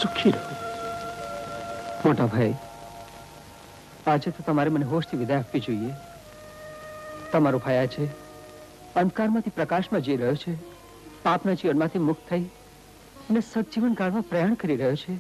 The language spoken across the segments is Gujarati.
સુખી રહો. મોટા ભાઈ, આજે તો તમારે મને હોશથી વિદાય આપવી જોઈએ. તમારો ભાઈ આજે અંધકારમાંથી પ્રકાશમાં જઈ રહ્યો છે, પાપના જીવનમાંથી મુક્ત થઈ અને સજીવન કાળમાં પ્રયાણ કરી રહ્યો છે.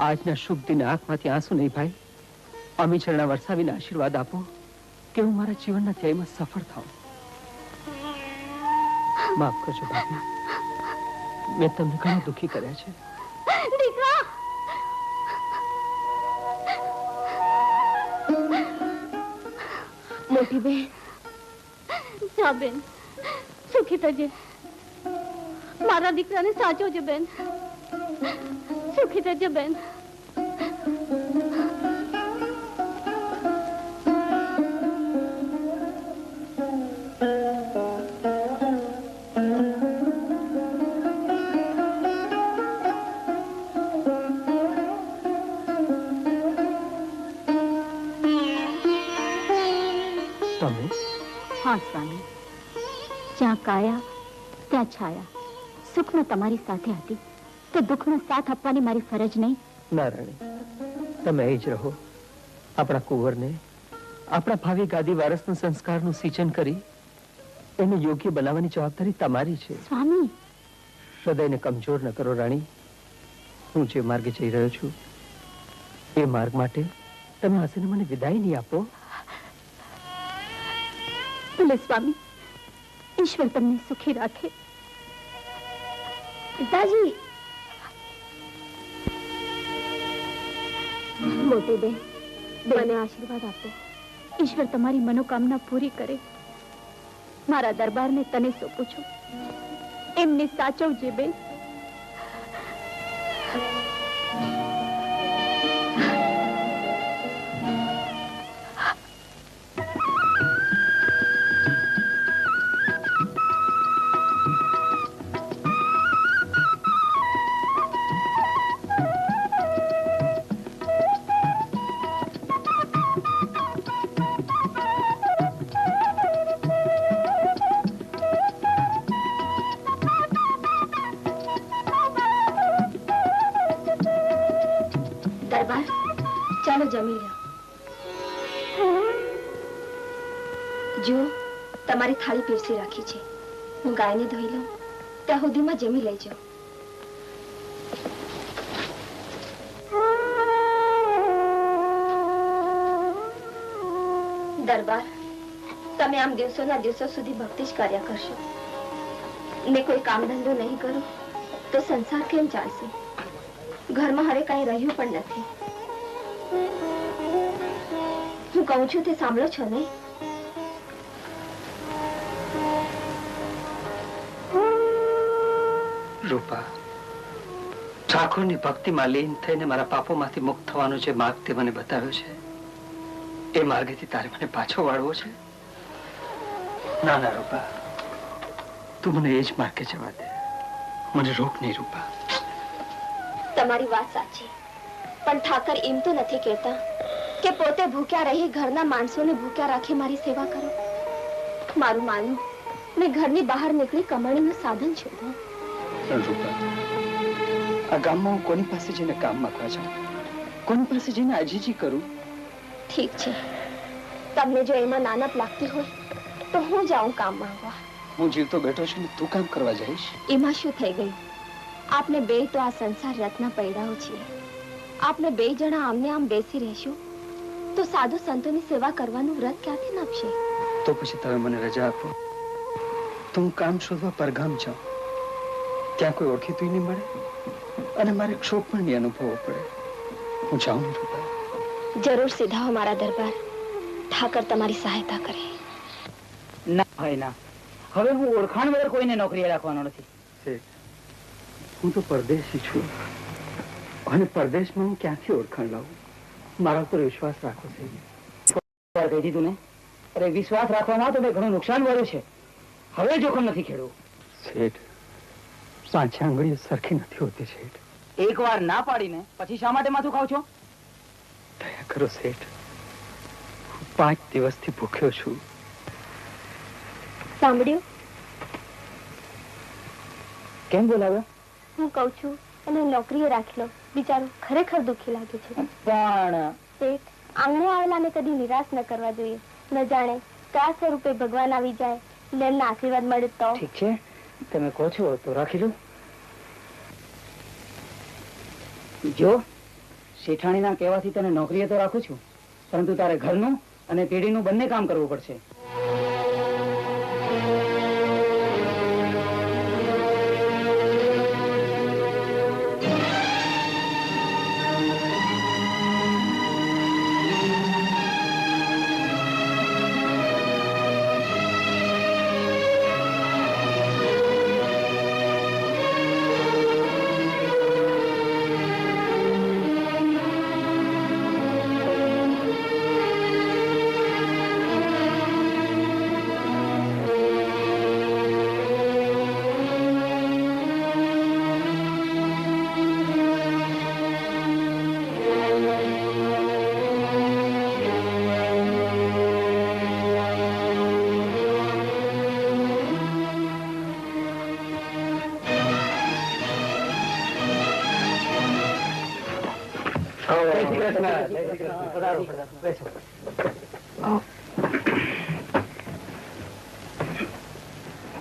આજના શુભ દિને આંખમાંથી આંસુ નહીં ભાઈ, અમી ચરણા વરસાવીને આશીર્વાદ આપો કે હું મારા જીવનના ધ્યેયમાં સફળ થાઉં. માફ કરજો ભાભી, મેં તમને ઘણા દુઃખી કર્યા છે. દીકરા, મોટી બેન, જા બેન, સુખી થજે. મારા દીકરાને સાચવજે બેન, સુખી થજે બેન. હા સ્વામી, જ્યાં કાયા ત્યાં છાયા. સુખનો તમારી સાથે હતી તો દુઃખનો સાથ આપવાની મારી ફરજ નહીં? ના રાણી, તમે અહીં જ રહો. આપણા કુંવરને આપણા ભાવિ ગાદી વારસના સંસ્કારનું સિંચન કરી એને યોગ્ય બનાવવાની જવાબદારી તમારી છે. સ્વામી, હૃદયને કમજોર ન કરો રાણી. હું જે માર્ગે જઈ રહ્યો છું એ માર્ગ માટે તમે હસીને મને વિદાય નહીં આપો. ભલે સ્વામી, ઈશ્વર તમને સુખી રાખે. પિતાજી, મોટી બેન, મને આશીર્વાદ આપો. ઈશ્વર તમારી મનોકામના પૂરી કરે. મારા દરબારને તને સોંપું છું. એમને સાચવજે બેન. ચાલો જમી લો. જો તમારી થાળી પીરસી રાખી છે, હું ગાયને ધોઈ લઉં ત્યાં સુધીમાં જમી લેજો. દરબાર, તમે આમ દિવસોના દિવસો સુધી ભક્તિ જ કર્યા કરશો ને કોઈ કામ ધંધો નહીં કરો તો સંસાર કેમ ચાલશે? ઘરમાં હવે કઈ રહ્યું પણ નથી. હું કહું છું તે સાંભળો છો નહીં? રૂપા, ઠાકોરની ભક્તિમાં લીન થઈને મારા પાપોમાંથી મુક્ત થવાનો જે માર્ગ તે મને બતાવ્યો છે એ માર્ગેથી તારે મને પાછો વાળવો છે? ના ના રૂપા, તું મને એ જ માર્ગે જવા દે. મને રોક નહીં રૂપા. તમારી વાત સાચી, પણ ઠાકર એમ તો નથી કહેતા કે પોતે ભૂખ્યા રહી ઘરના માણસોને ભૂખ્યા રાખી મારી સેવા કરો. મારું માનવું, મેં ઘરની બહાર નીકળી કમાણીનું સાધન શોધું. રૂપા, આ ગામમાં હું કોની પાસે જઈને કામ માંગવા જાઉં? કોની પાસે જઈને આજીજી કરું? ઠીક છે, તમને જો એમાં નાનપ લાગતી હોય તો હું જાઉં કામ માંગવા. હું જીવતો બેઠો છું ને તું કામ કરવા જઈશ? એમાં શું થઈ ગયું? આપને બે તો આ સંસાર રત્ન પૈડાઓ છીએ. આપને બે જણા આમને આમ બેસી રહેશું તો સાધુ સંતોની સેવા કરવાનું વ્રત ક્યાંથી નાપશે? તો પછી તમે મને રજા આપો તો હું કામ શોધવા પરગામ જાઉં. ત્યાં કોઈ ઓળખીતું નહીં મળે અને મારે ક્ષોભ પણ નહીં અનુભવવો પડે. હું જાઉં ને રૂપા? જરૂર સીધાઓ મારા દરબાર. ઠાકર તમારી સહાયતા કરે. ના ભાઈ ના, હવે હું ઓળખાણ વગર કોઈને નોકરીએ રાખવાનો નથી. હું તો પરદેશી છું અને પરદેશમાં હું ક્યાંથી ઓળખાણ લાવું? મારા ઉપર વિશ્વાસ રાખો છે. કહી દીધું ને, અરે વિશ્વાસ રાખવામાં તો મેં ઘણું નુકસાન વાળ્યું છે. હવે જોખમ નથી ખેડવું. શેઠ, પાંચે આંગળીઓ સરખી નથી હોતી શેઠ. એક વાર ના પાડીને પછી શા માટે માથું ખાવ છો? દયા કરો શેઠ, હું 5 દિવસથી ભૂખ્યો છું. સાંભળ્યું? કેમ બોલાવ્યો? હું કહું છું એને નોકરીએ રાખી લો. બિચારો ખરેખર દુઃખી લાગે છે. પણ શેઠ, આંગણે આવેલાને કદી નિરાશ ન કરવા જોઈએ. ન જાણે કયા સ્વરૂપે ભગવાન આવી જાય ને એમના આશીર્વાદ મળે તો. ઠીક છે, તમે કહો છો તો રાખી લો. જો શેઠાણીના કહેવાથી તને નોકરીએ તો રાખું છું, પરંતુ તારે ઘરનું અને પેઢીનું બંને કામ કરવું પડશે.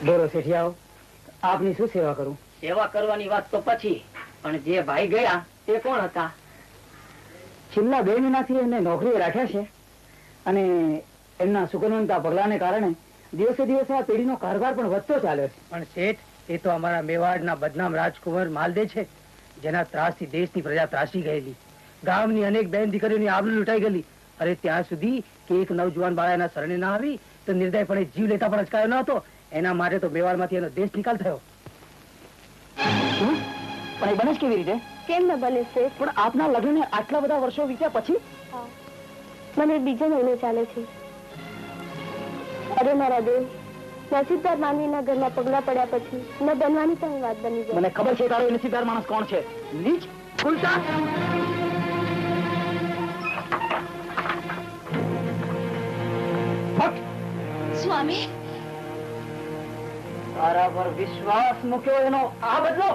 બોલો શેઠિયાઓ, આપની શું સેવા કરું? સેવા કરવાની વાત તો પછી, પણ જે ભાઈ ગયા તે કોણ હતા? છેલ્લા 2 મહિનાથી એમને નોકરીએ રાખ્યા છે અને એમના સુકનવંતા પગલાને કારણે દિવસે દિવસે આ પેઢીનો કારભાર પણ વધતો ચાલ્યો છે. પણ શેઠ, એ તો અમારા મેવાડના બદનામ રાજકુમાર માલદે છે, જેના ત્રાસથી દેશની પ્રજા ત્રાસી ગયેલી, ગામની અનેક બેન દીકરીઓની આબરૂ લૂંટાઈ ગયેલી. અરે ત્યાં સુધી કે એક નવજુવાન બાળા એના શરણે ના આવી તો નિર્દયપણે જીવ લેતા પણ અચકાયો ન હતો. એના માટે તો મેવાડમાંથી એનો દેશ નિકાલ થયો. પણ એ બને જ કેવી રીતે? કેમ ન બને શેઠ? પણ આપના લગ્નને આટલા બધા વર્ષો વીત્યા પછી? મને બીજો મહિનો ચાલે છે. અરે મારા દેવ, નસીબદાર માનવીના ઘરમાં પગલા પડ્યા પછી ન બનવાની પણ વાત બની જાય. મને ખબર છે તારો એ નસીબદાર માણસ કોણ છે. નીચ ખુલતા સ્વામી, તારા પર વિશ્વાસ મૂક્યો એનો આ બદલો.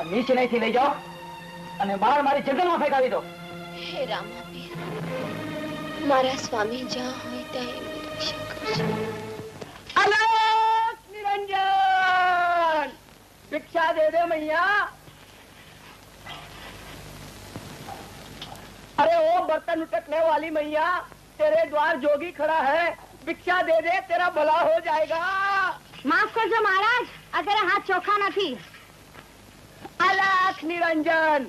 નીચે નહીંથી લઈ જાઓ અને બહાર મારી જંગલમાં ફેંકાવી દો. હે રામાપીર, મારા સ્વામી જ્યાં હોય ત્યાં એમની રક્ષા કરજો. અલોક નિરંજન, ભિક્ષા દે દે મૈયા. अरे ओ बर्तन उटकने वाली मैया, तेरे द्वार जोगी खड़ा है, भिक्षा दे दे, तेरा भला हो जाएगा. માફ કરજો મહારાજ, અત્યારે હાથ ચોખ્ખા નથી. अलख निरंजन,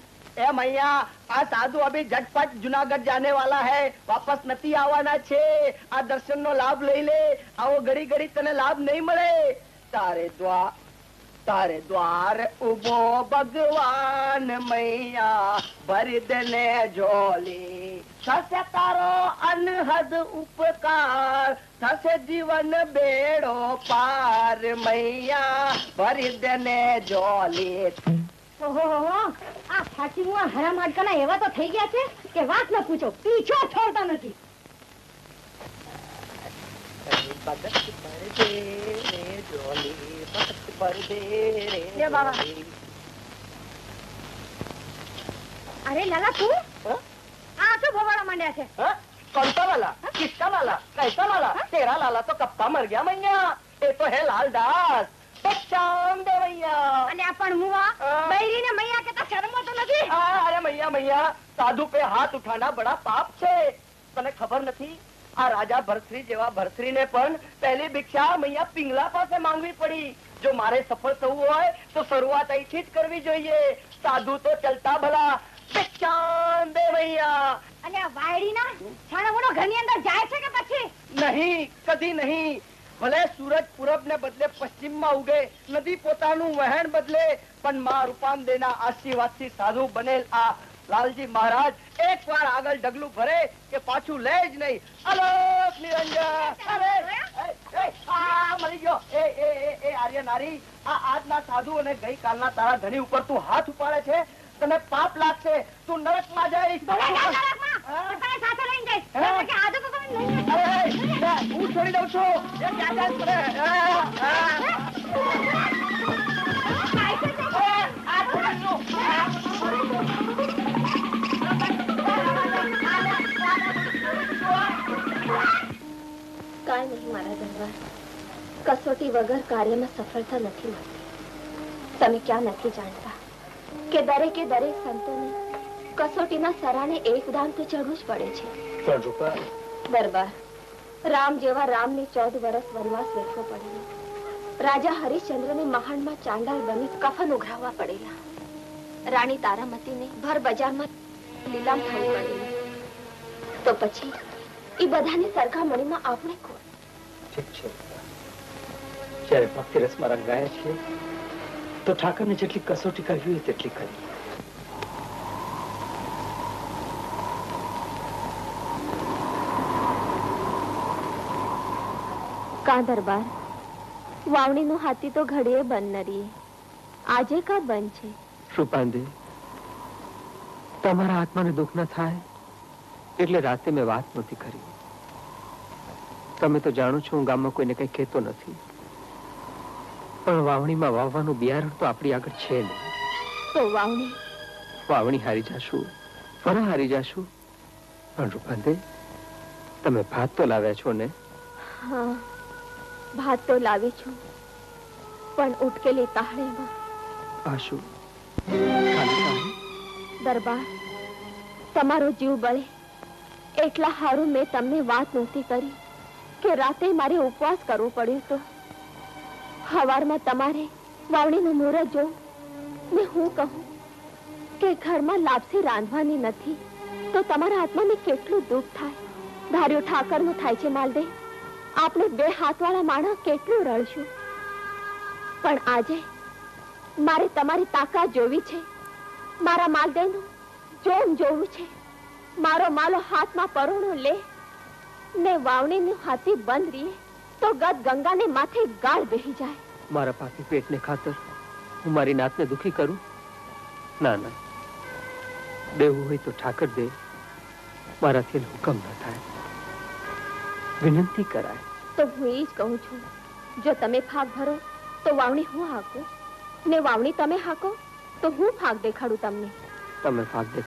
ए मैया, આ સાધુ અભી ઝટપટ જુનાગઢ જાને વાલા હૈ, વાપસ નથી આવવાના છે. આ દર્શન નો લાભ લઈ લે, આવો ઘડી ઘડી તને લાભ નહીં મળે. તારે દ્વાર ઉભો ભગવાન મૈયા, ભરદને ઝોલી. થશે તારો અનહદ ઉપકાર, થશે જીવન બેડો પાર મૈયા, ભરદને ઝોલી. ઓહો, આ ફાટીમુઆ હરામ હાડકાના એવા તો થઈ ગયા છે કે વાત ન પૂછો, પીછો છોડતા નથી. અરે લાલા, તું આ શું ભવાડા માંડ્યા છે? कौन सा वाला? किसका वाला? कैसा वाला? तेरा लाला तो कब का मर गया मैया. ये तो है लालदास. शाम दे भैया. અને આ પણ મુવા બૈરીને મૈયા કેતા શરમ તો નથી? अरे मैया मैया, साधु पे हाथ उठाना बड़ा पाप છે. તને ખબર નથી? આ રાજા ભરશ્રી જેવા ભરશ્રીને પણ પહેલી ભિક્ષા મૈયા પિંગલા પાસે માંગવી પડી. જો મારે સફળ થવું હોય તો શરૂઆત અહીંથી જ કરવી જોઈએ. સાધુ તો ચલતા ભલા. ભિક્ષામ દે ભૈયા. અને આ વાયડીના છાણામુણો ઘરની અંદર જાય છે કે પછી? નહીં, કદી નહીં. ભલે સૂરજ પૂરબ ને બદલે પશ્ચિમ માં ઉગે, નદી પોતાનું વહેણ બદલે, પણ માં રૂપાંદેના આશીર્વાદથી સાધુ બનેલ આ લાલજી મહારાજ એક વાર આગળ ડગલું ભરે કે પાછું લે જ નહીં. અલોક નિરંજન. અરે આ મરી ગયો. એ આર્ય નારી, આ આજના સાધુ અને ગઈકાલના તારા ધણી ઉપર તું હાથ ઉપાડે છે, તને પાપ લાગશે. તું નરકમાં જઈશ. સાથે લઈને જઈશ. આદુ તો તમે નહીં. ઉઠ છોડી દઉં છું એ ક્યાં જાય છે? કાંઈ નહીં મારા દરબાર, કસોટી વગર કાર્યમાં સફળતા નથી મળતી. તમે ક્યાં નથી જાણતા કે દરેકે દરેક સંતોને કસોટીના સરાને એક દાન તો ચડવું જ પડે છે. પણ રૂપા, દરબાર, રામ જેવા રામને 14 વર્ષ વનવાસ વેઠવો પડેલો, રાજા હરિશ્ચંદ્રને મહાણમાં ચાંડાલ બની કફન ઉઘરાવવા પડેલા, રાણી તારામતીને ભર બજારમાં લીલામ થવું પડેલું, તો પછી એ બધાની સરખામણીમાં આપણે કોણ? ઠીક છે. જ્યારે ભક્તિ રસમાં રંગાયા છીએ તો ઠાકરને જેટલી કસોટી કરવી હોય તેટલી કરી. કા દરબાર, વાવણીનો હાથી તો ઘડીએ બંધ ન રહીએ, આજે કા બંધ છે? રૂપાંદે, તમારા આત્માને દુઃખ ન થાય એટલે રાતે મેં વાત નહોતી કરી. તમે તો જાણો છો હું ગામમાં કોઈને કઈ કહેતો નથી, પણ વાવણીમાં વાવવાનું બિયારણ તો આપણી આગળ છે નહીં. તો વાવણી હારી જાશું, ફરા હારી જાશું. પણ રૂપાંદે, તમે ભાત તો લાવ્યા છો ને? હા, ભાત તો લાવી છું, પણ ઉટકેલી તાહળીમાં. આ શું? ખાલી તાળી? દરબાર, તમારો જીવ બળે એટલા હારું મેં તમને વાત નહોતી કરી કે રાતે મારે ઉપવાસ કરવો પડ્યો તો. સવારમાં તમારે વાવણીનું મુહૂર્ત જોઉં ને હું કહું કે ઘરમાં લાપસી રાંધવાની નથી, તો તમારા આત્માને કેટલું દુઃખ થાય. ધાર્યું ઠાકરનું થાય છે માલદે, આપણે બે હાથવાળા માણસ કેટલું રડશું. પણ આજે મારે તમારી તાકાત જોવી છે, મારા માલદેનું જોમ જોવું છે. મારો માલો હાથમાં પરોણો લે ને વાવણીનું હાથી બંધ રીએ તો ગદ ગંગાને માથે ગાળ બેહી જાય. મારા પાપી પેટને ખાતર હું મારી નાતને દુખી કરું? ના ના, દેવું હોય તો ઠાકર દે, મારાથી હુકમ ન થાય, વિનંતી કરાય. તો હું એ જ કહું છું, જો તમે ફાક ભરો તો વાવણી હું હાકું, ને વાવણી તમે હાકો તો હું ફાક દેખાડું તમને. તમે ફાક દે